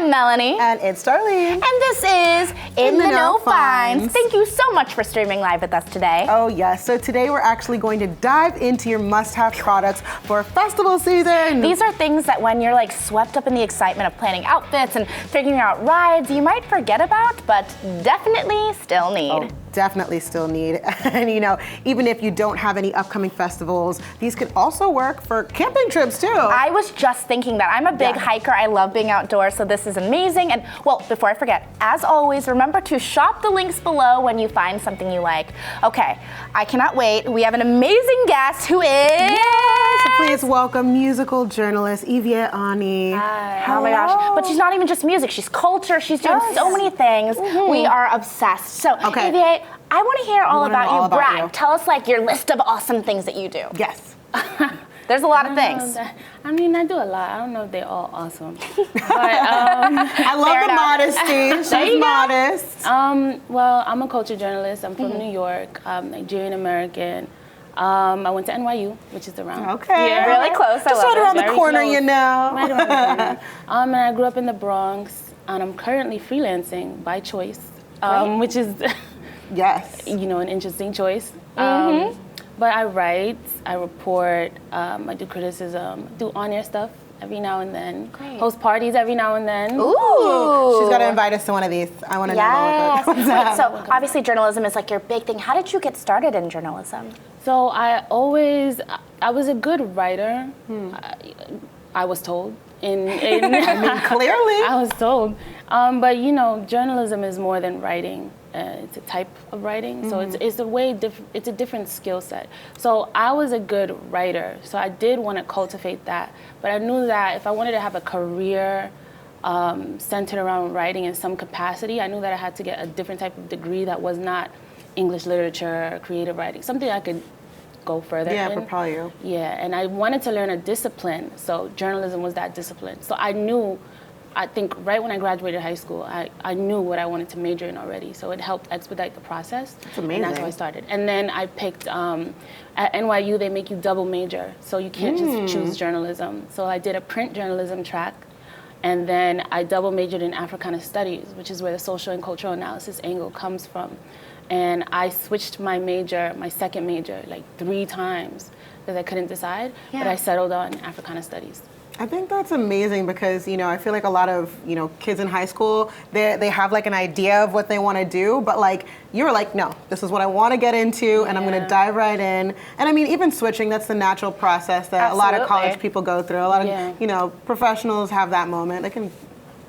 I'm Melanie. And it's Darlene. And this is In the Know Finds. Thank you so much for streaming live with us today. Oh yes, so today we're actually going to dive into your must-have products for festival season. These are things that when you're like swept up in the excitement of planning outfits and figuring out rides, you might forget about, but definitely still need. Oh, definitely still need. And you know, even if you don't have any upcoming festivals, these could also work for camping trips too. I was just thinking that. I'm a big hiker. I love being outdoors, so this is amazing. And well, before I forget, as always, remember to shop the links below when you find something you like. Okay, I cannot wait. We have an amazing guest who is... Yes, so please welcome musical journalist Yvette Ani. Hi. Oh my gosh, but she's not even just music, she's culture, she's doing so many things. We are obsessed. So, Yvette, I want to hear all about you. Brag. Tell us like your list of awesome things that you do. Yes. There's a lot of things. I mean, I do a lot. I don't know if they're all awesome. But, I love the modesty. She's modest. Well, I'm a culture journalist. I'm from New York. I'm Nigerian American. I went to NYU, which is around. Okay. Yeah, really close. Just right around the corner, you know. Right around the corner. And I grew up in the Bronx, and I'm currently freelancing by choice, which is, you know, an interesting choice. But I write, I report, I do criticism, do on-air stuff every now and then, host parties every now and then. Ooh. She's got to invite us to one of these. I want to know what Wait, so obviously journalism is like your big thing. How did you get started in journalism? So I was a good writer, I was told. I mean, clearly. I was told. But you know, journalism is more than writing. It's a type of writing, so it's a way it's a different skill set. So I was a good writer, so I did want to cultivate that. But I knew that if I wanted to have a career centered around writing in some capacity, I knew that I had to get a different type of degree that was not English literature, creative writing, something I could go further in. Yeah, propel you. Yeah, and I wanted to learn a discipline, so journalism was that discipline. So I think right when I graduated high school, I knew what I wanted to major in already, so it helped expedite the process. That's amazing. And that's how I started. And then I picked, at NYU, they make you double major, so you can't just choose journalism. So I did a print journalism track, and then I double majored in Africana Studies, which is where the social and cultural analysis angle comes from. And I switched my major, my second major, like 3 times, because I couldn't decide, but I settled on Africana Studies. I think that's amazing because, you know, I feel like a lot of, you know, kids in high school, they have like an idea of what they want to do, but like you were like, no, this is what I want to get into and I'm going to dive right in. And I mean, even switching, that's the natural process that a lot of college people go through. A lot of, you know, professionals have that moment. They can,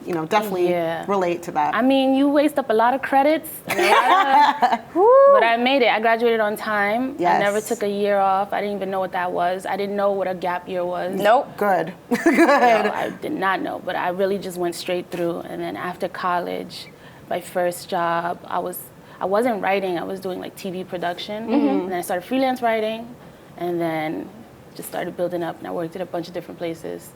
you know, definitely relate to that. I mean, you waste up a lot of credits, but I made it. I graduated on time. I never took a year off. I didn't even know what that was. I didn't know what a gap year was. Nope. Good. No, I did not know, but I really just went straight through. And then after college, my first job, I wasn't writing. I was doing like TV production. And then I started freelance writing, and then just started building up. And I worked at a bunch of different places.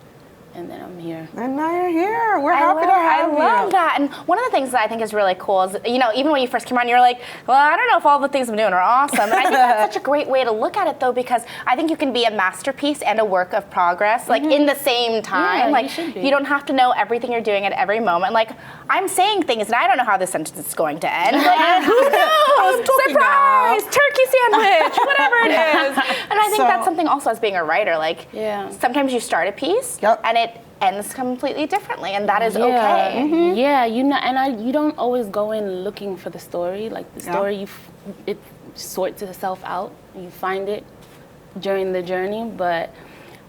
And then I'm here. And now you're here. We're happy to have you. I love that. And one of the things that I think is really cool is, you know, even when you first came on, you're like, well, I don't know if all the things I'm doing are awesome. And I think that's such a great way to look at it, though, because I think you can be a masterpiece and a work of progress, like in the same time. Yeah, like you don't have to know everything you're doing at every moment. Like I'm saying things and I don't know how this sentence is going to end. Like, who knows? Surprise! Turkey sandwich, whatever it is. And I think that's something also as being a writer. Like sometimes you start a piece and it ends completely differently, and that is okay. Yeah, you know, and you don't always go in looking for the story. Like the story, it sorts itself out. You find it during the journey, but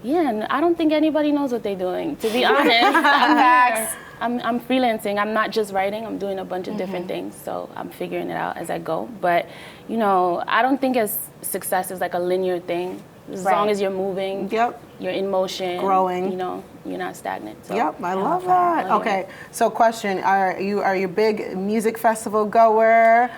yeah, I don't think anybody knows what they're doing. To be honest, I'm freelancing. I'm not just writing. I'm doing a bunch of different things, so I'm figuring it out as I go. But you know, I don't think as success is like a linear thing. As long as you're moving, you're in motion, growing, you know, you're not stagnant. So, I love that. Okay, so question, are you a big music festival goer?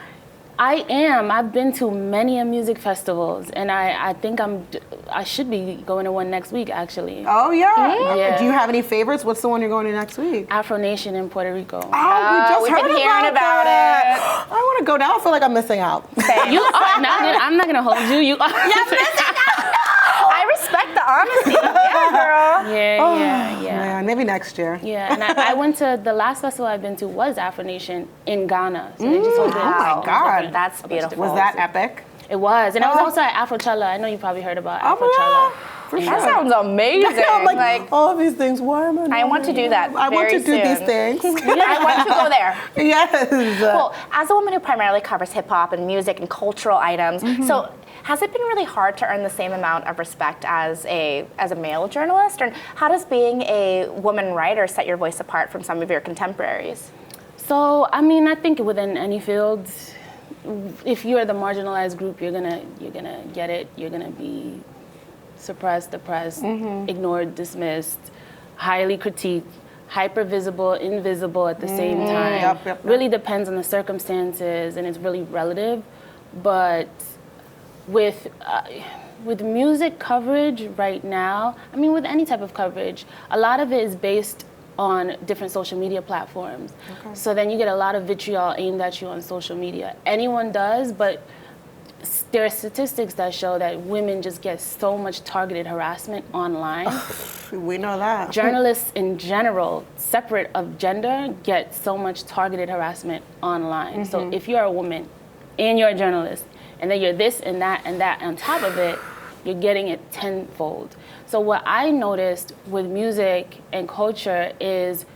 I am. I've been to many music festivals, and I think I should be going to one next week, actually. Oh, yeah? Do you have any favorites? What's the one you're going to next week? Afro Nation in Puerto Rico. Oh, we've been hearing about it. I want to go now. I feel like I'm missing out. You are. I'm not going to hold you. You are. I respect the honesty. Yeah, girl. Yeah. Man, mind. Maybe next year. Yeah, and I went to, the last festival I've been to was Afro Nation in Ghana. So they just hosted Oh my God. That's beautiful. Was that epic? It was. And I was also at Afrochella. I know you probably heard about Oh, Afrochella. yeah. For sure. That sounds amazing. I'm like, all of these things, why am I not I want to do that. I want to very do these soon. things. I want to go there. Yes. Well, as a woman who primarily covers hip hop and music and cultural items, so has it been really hard to earn the same amount of respect as a male journalist? Or how does being a woman writer set your voice apart from some of your contemporaries? So, I mean, I think within any field, if you're the marginalized group, you're gonna get it. You're gonna be suppressed, oppressed, ignored, dismissed, highly critiqued, hyper visible, invisible at the same time. Yep. Really depends on the circumstances, and it's really relative. But with music coverage right now, I mean, with any type of coverage, a lot of it is based on different social media platforms. Okay. So then you get a lot of vitriol aimed at you on social media. Anyone does, but there are statistics that show that women just get so much targeted harassment online. We know that. Journalists in general, separate of gender, get so much targeted harassment online. So if you're a woman and you're a journalist, and then you're this and that on top of it, you're getting it tenfold. So what I noticed with music and culture is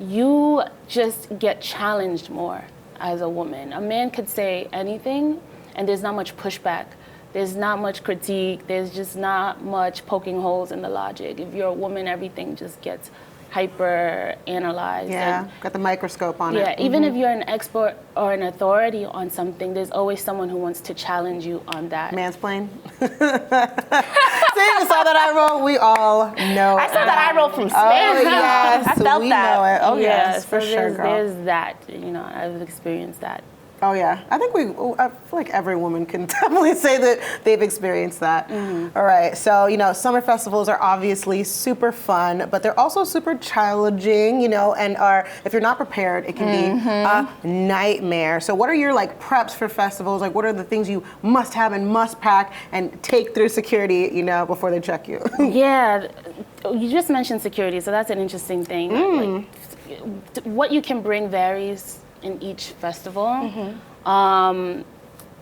you just get challenged more as a woman. A man could say anything, and there's not much pushback. There's not much critique. There's just not much poking holes in the logic. If you're a woman, everything just gets hyper analyzed. Yeah, got the microscope on it. Yeah, even if you're an expert or an authority on something, there's always someone who wants to challenge you on that. Mansplain. See, you saw that eye roll? We all know. I saw that eye roll from space. Oh, yes, I felt we that. know it. Oh, Yeah, yes, for so sure, girl. there's that, I've experienced that. Oh yeah, I feel like every woman can definitely say that they've experienced that. All right, so summer festivals are obviously super fun, but they're also super challenging, and if you're not prepared, it can be a nightmare. So what are your preps for festivals? What are the things you must have and must pack and take through security, before they check you? Yeah, you just mentioned security, so that's an interesting thing. What you can bring varies in each festival.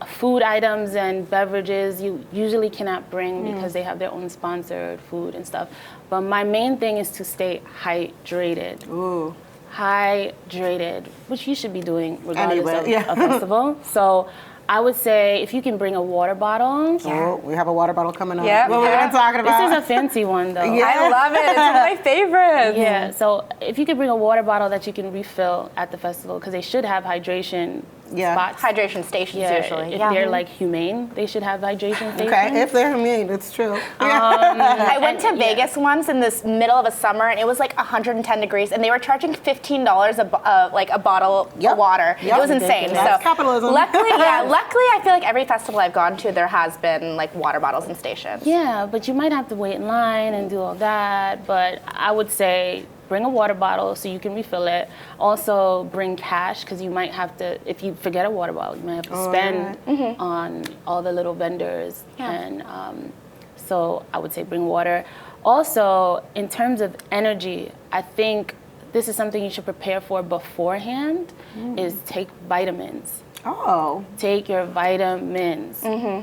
Food items and beverages you usually cannot bring because they have their own sponsored food and stuff. But my main thing is to stay hydrated. Ooh. Hydrated, which you should be doing regardless Anyway, of a festival. So I would say if you can bring a water bottle. Oh, we have a water bottle coming up. Yep. What we're gonna talking about? This is a fancy one though. Yeah. I love it. It's one of my favorites. Yeah, so if you could bring a water bottle that you can refill at the festival, because they should have hydration spots. Hydration stations usually. If they're humane, they should have hydration stations. Okay, if they're humane, it's true. I went to Vegas once in this middle of a summer, and it was 110 degrees, and they were charging $15 a bottle of water. Yep. It was insane. That's capitalism. Luckily, I feel like every festival I've gone to, there has been water bottles and stations. Yeah, but you might have to wait in line and do all that. But I would say bring a water bottle so you can refill it. Also bring cash, because you might have to, if you forget a water bottle, you might have to spend on all the little vendors. Yeah. And so I would say bring water. Also, in terms of energy, I think this is something you should prepare for beforehand, is take vitamins. Oh. Take your vitamins.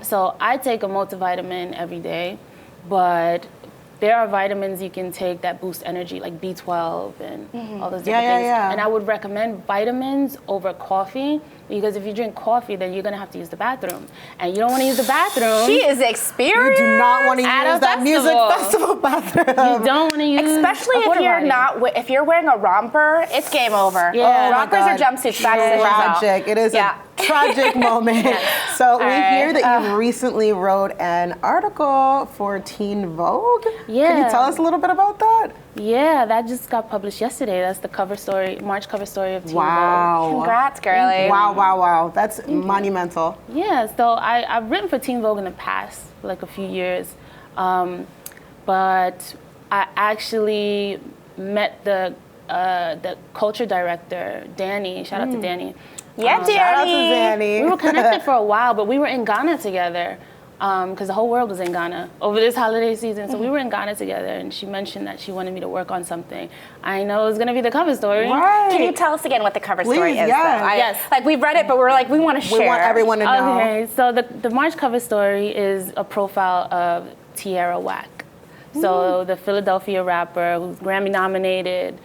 So I take a multivitamin every day, but there are vitamins you can take that boost energy, like B12 and all those different things. Yeah. And I would recommend vitamins over coffee, because if you drink coffee, then you're gonna have to use the bathroom. And you don't wanna use the bathroom. She is experienced. You do not want to At a use that music festival bathroom. You don't wanna use Especially a porta potty. if you're wearing a romper, it's game over. Yeah. Rompers Oh my or God. jumpsuits, back decisions out. Tragic. It is a tragic moment. So we hear that you recently wrote an article for Teen Vogue. Yeah. Can you tell us a little bit about that? Yeah, that just got published yesterday. That's the cover story, March cover story of Teen Vogue. Wow. Congrats, girlie. Wow. That's monumental. Yeah, so I've written for Teen Vogue in the past, a few years, but I actually met the culture director, Danny. Shout out to Danny. Yeah, Danny. Shout out to Danny. We were connected for a while, but we were in Ghana together. because the whole world was in Ghana over this holiday season. So we were in Ghana together, and she mentioned that she wanted me to work on something. I know it was going to be the cover story. Right. Can you tell us again what the cover story is? Yeah. Yes. Like, we've read it, but we're like, we want to share. We want everyone to know. Okay, so the March cover story is a profile of Tierra Whack. So the Philadelphia rapper who's Grammy nominated,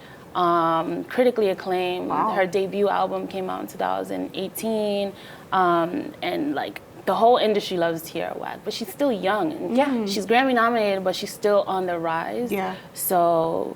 critically acclaimed. Wow. Her debut album came out in 2018, and like the whole industry loves Tierra Whack, but she's still young. And she's Grammy nominated, but she's still on the rise. Yeah. So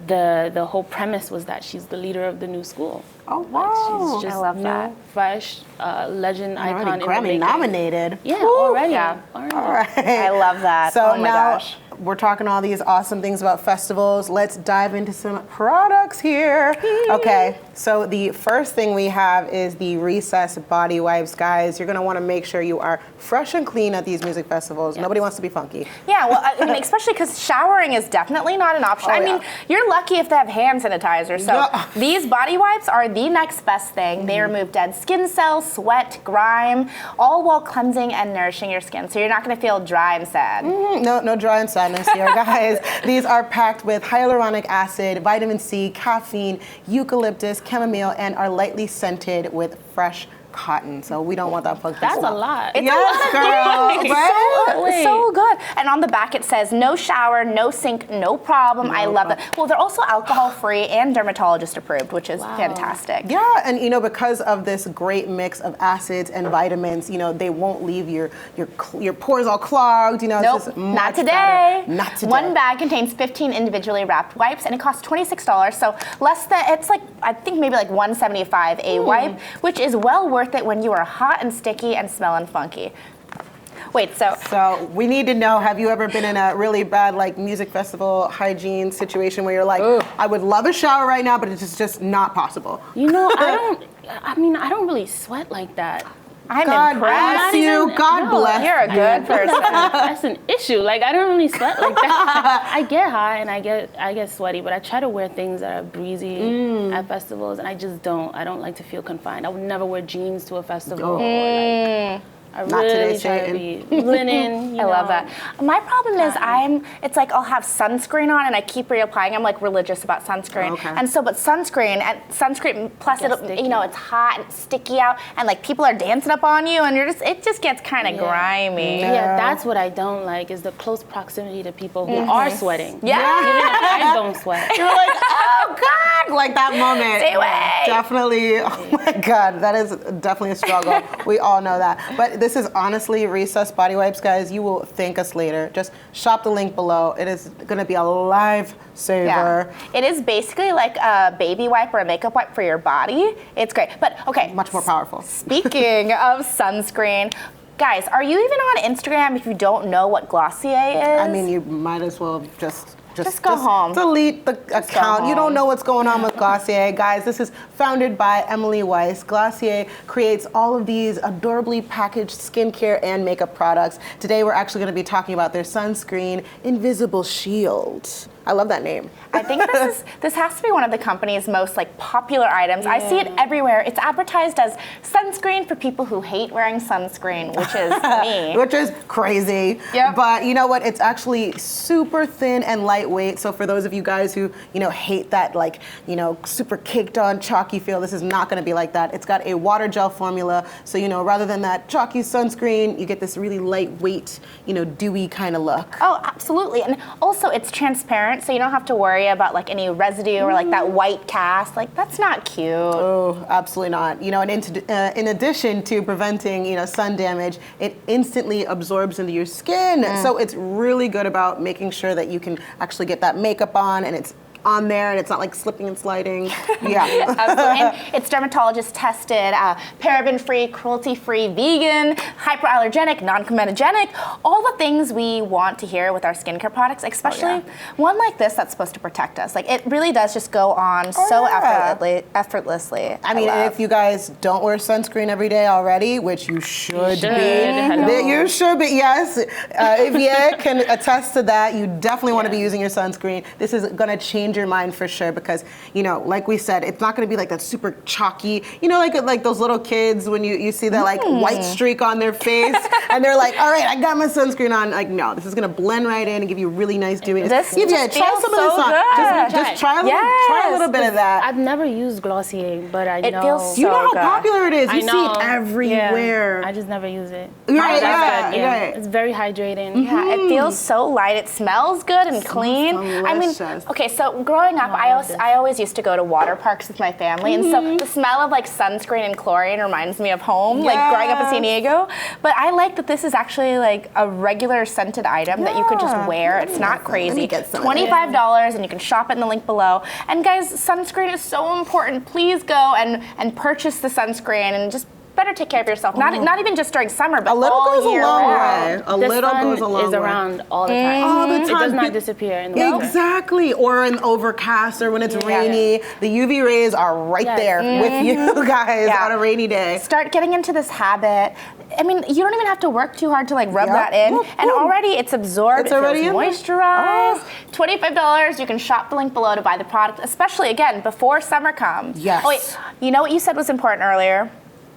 the whole premise was that she's the leader of the new school. Oh, Like, wow. she's just I love new, that. fresh, legend, icon. Already in the Grammy making. nominated. Yeah, Woo. already. Yeah. Already. All right. I love that. So Oh my now gosh. we're talking all these awesome things about festivals. Let's dive into some products here. Okay, so the first thing we have is the Recess body wipes, guys. You're gonna want to make sure you are fresh and clean at these music festivals. Nobody wants to be funky. Yeah, well, I mean, especially because showering is definitely not an option. Oh, I mean, yeah. you're lucky if they have hand sanitizer. So Yeah. these body wipes are the next best thing. They remove dead skin cells, sweat, grime, all while cleansing and nourishing your skin. So you're not going to feel dry and sad. No dry and sadness here, guys. These are packed with hyaluronic acid, vitamin C, caffeine, eucalyptus, chamomile, and are lightly scented with fresh cotton. So we don't want that funky That's a stuff. lot. It's Yes, girl. Right? It's so good. And on the back it says no shower, no sink, no problem. I love that. Well, they're also alcohol free and dermatologist approved, which is fantastic. Yeah, and because of this great mix of acids and vitamins, they won't leave your pores all clogged. It's Nope, just not much today. better. Not today. One bag contains 15 individually wrapped wipes, and it costs $26. So less than, it's like, I think maybe like $175 a wipe, which is well worth it when you are hot and sticky and smelling funky. Wait, So we need to know, have you ever been in a really bad music festival hygiene situation where you're like, I would love a shower right now, but it's just not possible? I don't really sweat like that. I'm God impressed. bless you. God bless. You're a good person. That's an issue. Like, I don't really sweat like that. I get hot and I get sweaty, but I try to wear things that are breezy at festivals, and I just don't. I don't like to feel confined. I would never wear jeans to a festival. I Not really today, try to be linen. I love that. My problem is it's like I'll have sunscreen on and I keep reapplying. I'm like religious about sunscreen. Okay. And so, but sunscreen plus Gets it'll, sticky. it's hot and sticky out and like people are dancing up on you and it just gets kind of grimy. Yeah, that's what I don't like is the close proximity to people who are sweating. Yeah. Even if I don't sweat. You're like, oh God, like that moment. Stay away. Definitely, oh my God, that is definitely a struggle. We all know that. But this is honestly Recess body wipes, guys. You will thank us later. Just shop the link below. It is gonna be a lifesaver. Yeah. It is basically like a baby wipe or a makeup wipe for your body. It's great. But okay. Much more powerful. Speaking of sunscreen, guys, are you even on Instagram if you don't know what Glossier is? I mean, you might as well just go home. Delete the account. You don't home. know what's going on with Glossier. Guys, this is founded by Emily Weiss. Glossier creates all of these adorably packaged skincare and makeup products. Today, we're actually going to be talking about their sunscreen Invisible Shield. I love that name. I think this has to be one of the company's most popular items. I see it everywhere. It's advertised as sunscreen for people who hate wearing sunscreen, which is me. Which is crazy. Yep. But you know what? It's actually super thin and lightweight. So for those of you guys who, hate that super caked on chalky feel, this is not gonna be like that. It's got a water gel formula. So, rather than that chalky sunscreen, you get this really lightweight, dewy kind of look. Oh, absolutely. And also it's transparent, so you don't have to worry about any residue or that white cast. That's not cute. Oh, absolutely not. And in addition to preventing, sun damage, it instantly absorbs into your skin. So it's really good about making sure that you can actually get that makeup on and it's on there and it's not slipping and sliding. Yeah. Absolutely. And it's dermatologist tested, paraben-free, cruelty-free, vegan, hypoallergenic, non-comedogenic, all the things we want to hear with our skincare products, especially one like this that's supposed to protect us. It really does just go on effortlessly. I mean, if you guys don't wear sunscreen every day already, which you should be. Hello. You should be, yes. If you can attest to that, you definitely want to be using your sunscreen. This is going to change change your mind for sure because, you know, like we said, it's not going to be like that super chalky, you know, like those little kids when you see that like white streak on their face and they're like, all right, I got my sunscreen on. Like, no, this is going to blend right in and give you really nice dewy. This try just some feels of this so on. good. Just try a little bit of that. I've never used Glossier, but I know. It feels so You know how good. popular it is. I You see know. it everywhere. Yeah. I just never use it. Right, that's yeah, Yeah, right. it's very hydrating. Yeah, it feels so light. It smells good and clean. I mean, delicious. okay, so growing up, I always used to go to water parks with my family, and so the smell of like sunscreen and chlorine reminds me of home, like growing up in San Diego. But I like that this is actually like a regular scented item that you could just wear. It's not crazy. $25, and you can shop it in the link below. And guys, sunscreen is so important. Please go and purchase the sunscreen and just better take care of yourself. Not even just during summer, but A little all goes a year long round. way. A The little sun goes a long is way. around all the time. All the time. It does not disappear in the winter. Exactly. Or in overcast or when it's rainy. The UV rays are right there with you guys on a rainy day. Start getting into this habit. I mean, you don't even have to work too hard to like rub that in. Boom, And boom. already it's absorbed, It's already in there. moisturized. $25, you can shop the link below to buy the product, especially again, before summer comes. Yes. Oh wait, you know what you said was important earlier?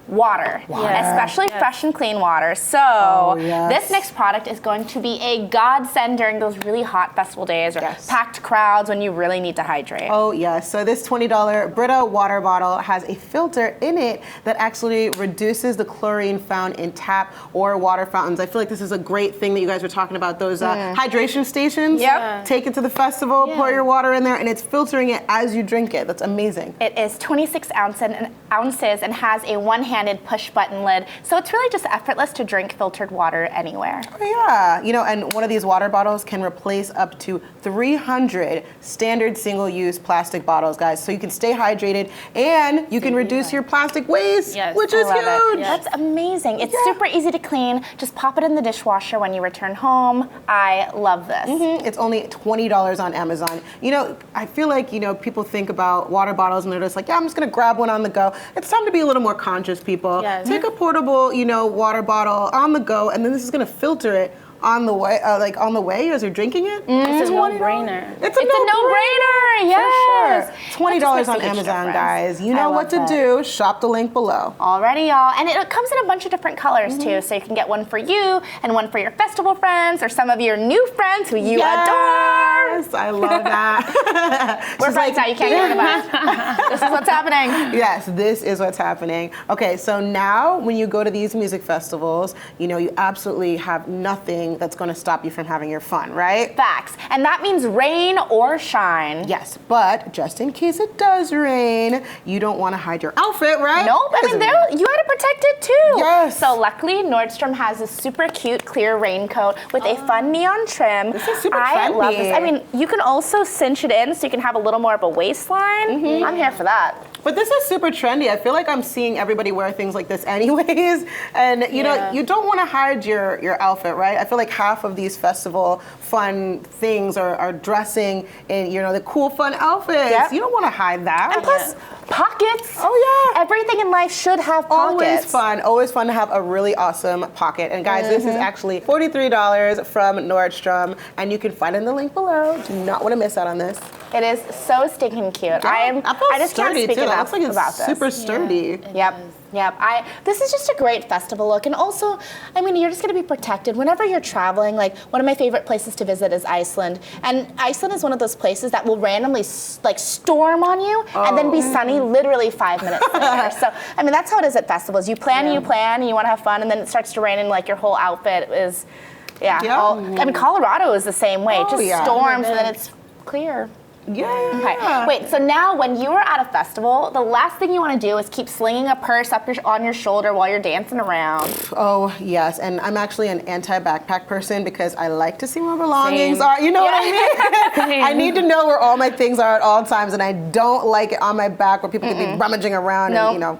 Water, especially fresh and clean water. So this next product is going to be a godsend during those really hot festival days or packed crowds when you really need to hydrate. Oh yes, so this $20 Brita water bottle has a filter in it that actually reduces the chlorine found in tap or water fountains. I feel like this is a great thing that you guys were talking about, those hydration stations. Yep. Take it to the festival, pour your water in there, and it's filtering it as you drink it. That's amazing. It is 26 ounces and has a one-handed push button lid, so it's really just effortless to drink filtered water anywhere. Oh, yeah, you know, and one of these water bottles can replace up to 300 standard single-use plastic bottles, guys. So you can stay hydrated and you can reduce your plastic waste, which is huge. That's amazing. It's super easy to clean. Just pop it in the dishwasher when you return home. I love this. It's only $20 on Amazon. You know, I feel like, you know, people think about water bottles and they're just like, yeah, I'm just gonna grab one on the go. It's time to be a little more conscious, people. Take a portable, you know, water bottle on the go, and then this is gonna filter it on the way, as you're drinking it. It's a no-brainer. It's a no-brainer. Yes. For sure. $20 on Amazon, guys. You know what to do. Shop the link below. Alrighty, y'all. And it comes in a bunch of different colors too, so you can get one for you and one for your festival friends or some of your new friends who you adore. Yes, I love that. We're friends now. You can't get rid of us. This is what's happening. Yes, this is what's happening. Okay, so now when you go to these music festivals, you know, you absolutely have nothing that's going to stop you from having your fun, right? Facts. And that means rain or shine. Yes, but just in case it does rain, you don't want to hide your outfit, right? Nope. I mean, you had to protect it too. Yes. So luckily, Nordstrom has this super cute clear raincoat with a fun neon trim. This is super I trendy. love this. I mean, you can also cinch it in so you can have a little more of a waistline. I'm here for that. But this is super trendy. I feel like I'm seeing everybody wear things like this anyways. And you know, you don't want to hide your outfit, right? I feel like half of these festival fun things are dressing in, you know, the cool fun outfits. Yep. You don't want to hide that. And plus, pockets. Oh yeah. Everything in life should have pockets. Always fun to have a really awesome pocket. And guys, this is actually $43 from Nordstrom, and you can find it in the link below. Do not want to miss out on this. It is so stinking cute. I just can't speak enough Looks like it's about this. super sturdy. Yep. This is just a great festival look, and also, I mean, you're just gonna be protected whenever you're traveling. Like, one of my favorite places to visit is Iceland, and Iceland is one of those places that will randomly like storm on you and then be sunny literally 5 minutes later. So, I mean, that's how it is at festivals. You plan and you want to have fun, and then it starts to rain, and like your whole outfit is, I mean, Colorado is the same way. It just storms, and then it's clear. Yeah. Okay. Wait. So now, when you are at a festival, the last thing you want to do is keep slinging a purse on your shoulder while you're dancing around. Oh yes, and I'm actually an anti-backpack person because I like to see where my belongings are. You know what I mean? I need to know where all my things are at all times, and I don't like it on my back where people can be rummaging around. And, you know.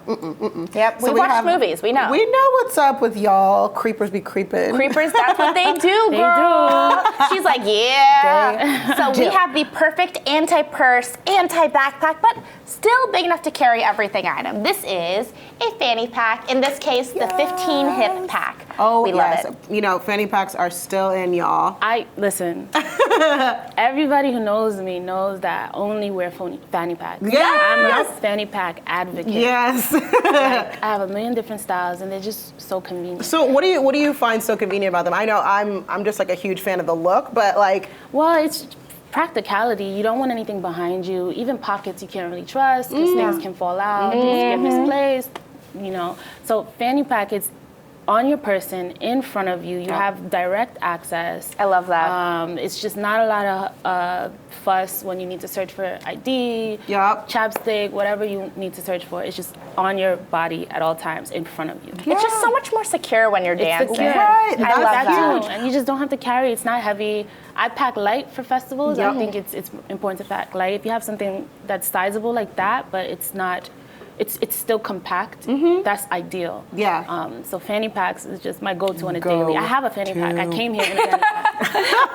Yep. So we watch movies. We know. We know what's up with y'all. Creepers be creeping. Creepers. That's what they do, girl. She's like, yeah. So we have the perfect anti-purse, anti-backpack, but still big enough to carry everything item. This is a fanny pack. In this case, the 15 hip pack. Oh, we love it. You know, fanny packs are still in, y'all. Listen, Everybody who knows me knows that I only wear fanny packs. Yeah. I'm a fanny pack advocate. Yes. Like, I have a million different styles, and they're just so convenient. So what do you find so convenient about them? I know I'm just like a huge fan of the look, but like. Well, it's practicality. You don't want anything behind you. Even pockets you can't really trust because things can fall out, things get misplaced. You know. So fanny pack, it's on your person, in front of you. You have direct access. I love that. It's just not a lot of fuss when you need to search for ID, chapstick, whatever you need to search for. It's just on your body at all times, in front of you. It's just so much more secure when you're dancing. Secure. Right. I love that. Too. And you just don't have to carry. It's not heavy. I pack light for festivals. I think it's important to pack light. If you have something that's sizable like that, but it's not. It's still compact. That's ideal. Yeah. So fanny packs is just my go-to on a daily. I have a fanny pack. I came here in a fanny pack.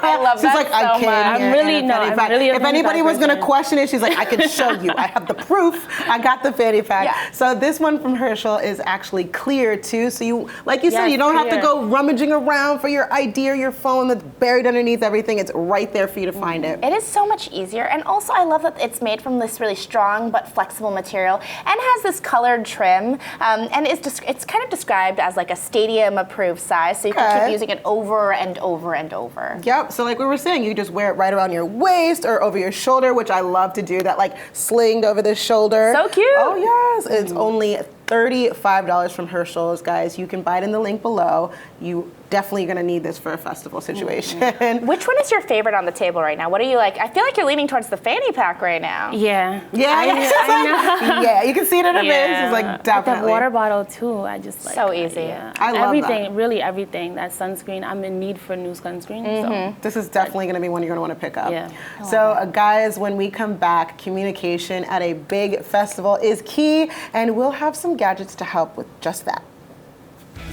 I love She's that like, so I came much. I'm really no. I'm really. If anybody was gonna question it, she's like, I can show you. I have the proof. I got the fanny pack. Yeah. So this one from Herschel is actually clear too. So you, like you said, you don't have to go rummaging around for your ID or your phone that's buried underneath everything. It's right there for you to find it. It is so much easier, and also I love that it's made from this really strong but flexible material and has this colored trim, and it's kind of described as like a stadium approved size, so you can keep using it over and over and over. Yep, so like we were saying, you just wear it right around your waist or over your shoulder, which I love to do, that like slinged over the shoulder. So cute. Oh yes, it's only $35 from Herschel's, guys. You can buy it in the link below. You definitely gonna need this for a festival situation. Which one is your favorite on the table right now? What are you like? I feel like you're leaning towards the fanny pack right now. Yeah. Yeah, I know. yeah, you can see it in her face. It's like But definitely. the water bottle too. I just like So easy. Yeah. I love everything. that. Really everything. That sunscreen. I'm in need for new sunscreen. So. This is definitely going to be one you're going to want to pick up. Yeah. So, guys, when we come back, communication at a big festival is key, and we'll have some gadgets to help with just that.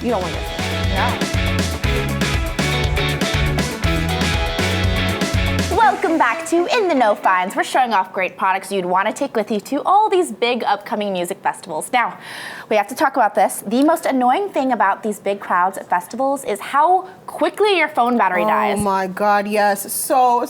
You don't want to miss it. Welcome back to In the Know Finds. We're showing off great products you'd want to take with you to all these big upcoming music festivals. Now, we have to talk about this. The most annoying thing about these big crowds at festivals is how quickly your phone battery dies. Oh my God, yes. So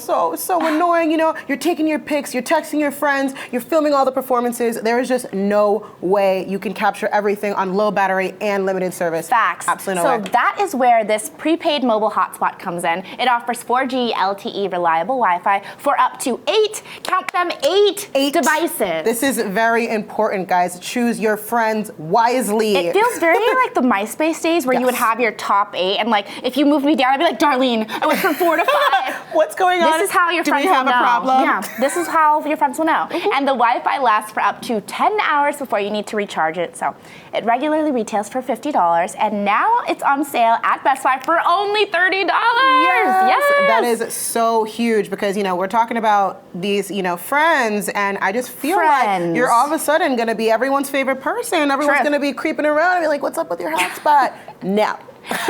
annoying. You know, you're taking your pics, you're texting your friends, you're filming all the performances. There is just no way you can capture everything on low battery and limited service. Facts. Absolutely no way. So that is where this prepaid mobile hotspot comes in. It offers 4G LTE reliable Wi-Fi for up to 8, count them, 8 devices. This is very important, guys. Choose your friends wisely. It feels very like the MySpace days where you would have your top 8, and like if you moved me down, I'd be like, Darlene, I went from 4 to 5. What's going on? This is how your friends will know. Do we have a problem? Yeah, this is how your friends will know. And the Wi-Fi lasts for up to 10 hours before you need to recharge it. So it regularly retails for $50, and now it's on sale at Best Buy for only $30. Yes. That is so huge because, you know, we're talking about these, you know, friends, and I just feel like you're all of a sudden going to be everyone's favorite person. Everyone's going to be creeping around and be like, what's up with your hotspot? No.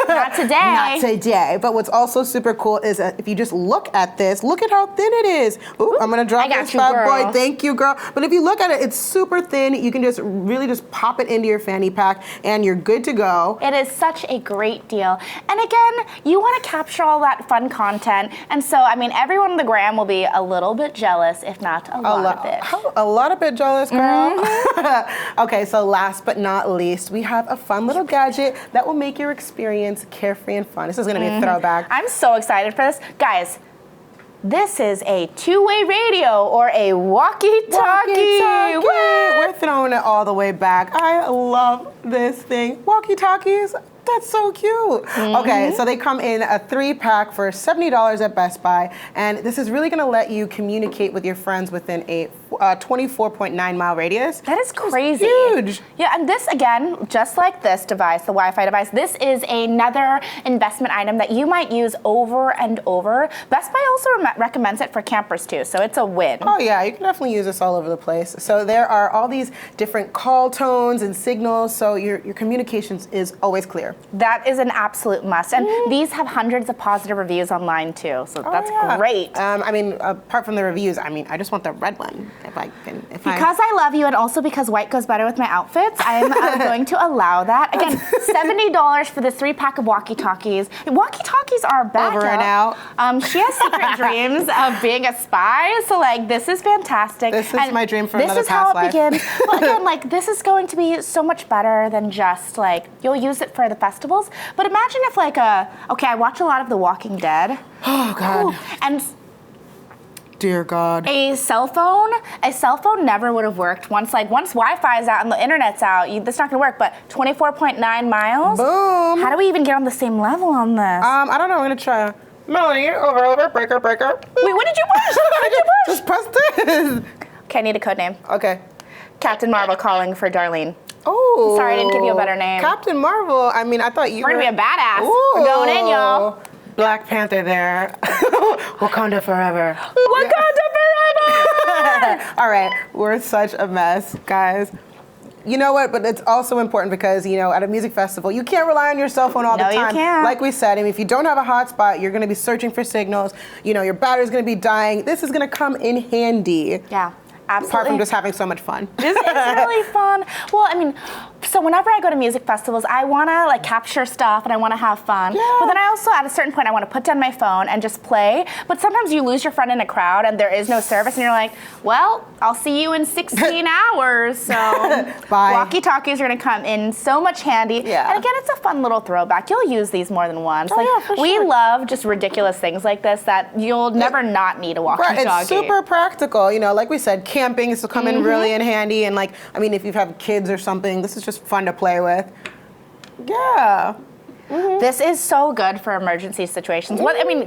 Not today. Not today. But what's also super cool is that if you just look at this, look at how thin it is. Ooh, I'm gonna drop this bad boy. Thank you, girl. But if you look at it, it's super thin. You can just really just pop it into your fanny pack and you're good to go. It is such a great deal. And again, you want to capture all that fun content. And so, I mean, everyone on the gram will be a little bit jealous, if not a lot of it. A lot of bit jealous, girl. Okay, so last but not least, we have a fun little gadget that will make your experience carefree and fun. This is going to be a throwback. I'm so excited for this. Guys, this is a two-way radio or a walkie-talkie. We're throwing it all the way back. I love this thing. Walkie-talkies. That's so cute. Okay, so they come in a 3-pack for $70 at Best Buy, and this is really gonna let you communicate with your friends within a 24.9-mile radius. That is crazy. Huge. Yeah, and this, again, just like this device, the Wi-Fi device, this is another investment item that you might use over and over. Best Buy also recommends it for campers too, so it's a win. Oh yeah, you can definitely use this all over the place. So there are all these different call tones and signals, so your communications is always clear. That is an absolute must. And these have hundreds of positive reviews online too, so that's great. I mean, apart from the reviews, I mean, I just want the red one. Because I love you and also because white goes better with my outfits, I'm going to allow that. Again, $70 for this 3-pack of walkie-talkies. Walkie-talkies are back. Over and out. She has secret dreams of being a spy, so like this is fantastic. This is my dream for another past life. This is how it begins. But again, like this is going to be so much better than just like, you'll use it for the festivals. But imagine if like okay, I watch a lot of The Walking Dead. Oh God. Ooh, and dear God. a cell phone never would have worked once Wi-Fi is out and the internet's out. That's not gonna work. But 24.9 miles. Boom. How do we even get on the same level on this? I don't know. I'm gonna try. Melanie, over, breaker. Wait, what did you push? What did you push? Just press this. Okay, I need a code name. Okay. Captain Marvel calling for Darlene. Oh. Sorry, I didn't give you a better name. Captain Marvel. I mean, I thought you We're were gonna be a badass. Ooh. We're going in, y'all. Black Panther there. Wakanda forever. Wakanda forever! All right, we're such a mess, guys. You know what? But it's also important because, at a music festival, you can't rely on your cell phone all the time. No, you can't. Like we said, if you don't have a hotspot, you're going to be searching for signals. Your battery's going to be dying. This is going to come in handy. Yeah. Absolutely. Apart from just having so much fun. It's really fun. Well, I mean, so whenever I go to music festivals, I want to like capture stuff and I want to have fun. Yeah. But then I also, at a certain point, I want to put down my phone and just play. But sometimes you lose your friend in a crowd and there is no service and you're like, well, I'll see you in 16 hours. So Bye. Walkie-talkies are going to come in so much handy. Yeah. And again, it's a fun little throwback. You'll use these more than once. Oh, yeah, for we sure. love just ridiculous things like this that you'll never not need a walkie-talkie. Right, it's super practical. Like we said, camping is to come in really in handy. And if you have kids or something, this is just fun to play with. Yeah. This is so good for emergency situations.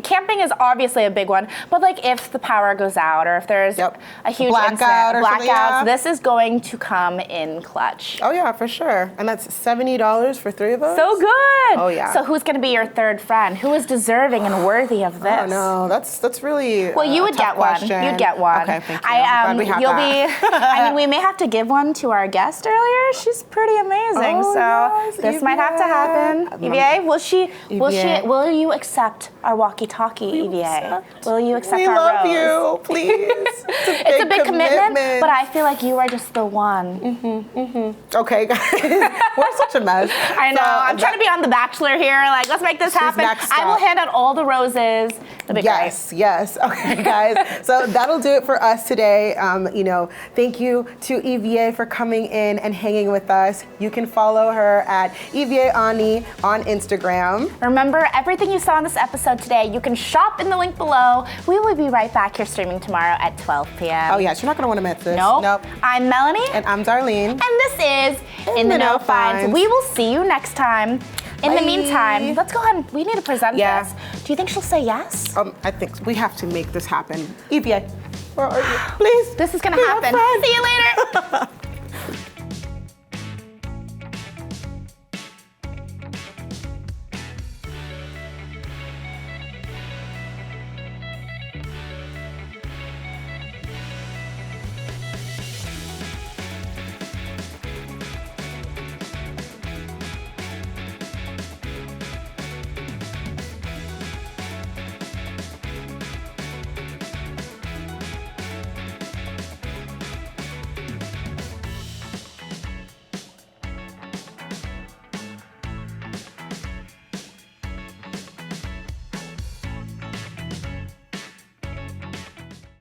Camping is obviously a big one, but if the power goes out or if there's a huge blackout or something, yeah. this is going to come in clutch. Oh yeah, for sure. And that's $70 for 3 of us? So good. Oh yeah. So who's going to be your third friend? Who is deserving and worthy of this? Oh no, that's really well, you would get question. one. You'd get one. Okay, thank you. I'm glad we have that. we may have to give one to our guest earlier. She's pretty amazing. Oh, so yes, this might have to happen. EVA, will you accept our walkie-talkie, EVA? Will you accept our rose? We love you, please. It's a big commitment, but I feel like you are just the one. Okay, guys. We're such a mess. I know. I'm trying to be on The Bachelor here. Let's make this happen. I will hand out all the roses. It'll be great. Yes. Okay, guys. So that'll do it for us today. Thank you to EVA for coming in and hanging with us. You can follow her at EVA Ani on Instagram. Remember, everything you saw in this episode today, you can shop in the link below. We will be right back here streaming tomorrow at 12 p.m. Oh, yes. You're not going to want to miss this. Nope. I'm Melanie. And I'm Darlene. And this is In the Know Finds. We will see you next time. In the meantime, let's go ahead and we need to present this. Do you think she'll say yes? I think we have to make this happen. EVA, where are you? Please. This is going to happen. See you later.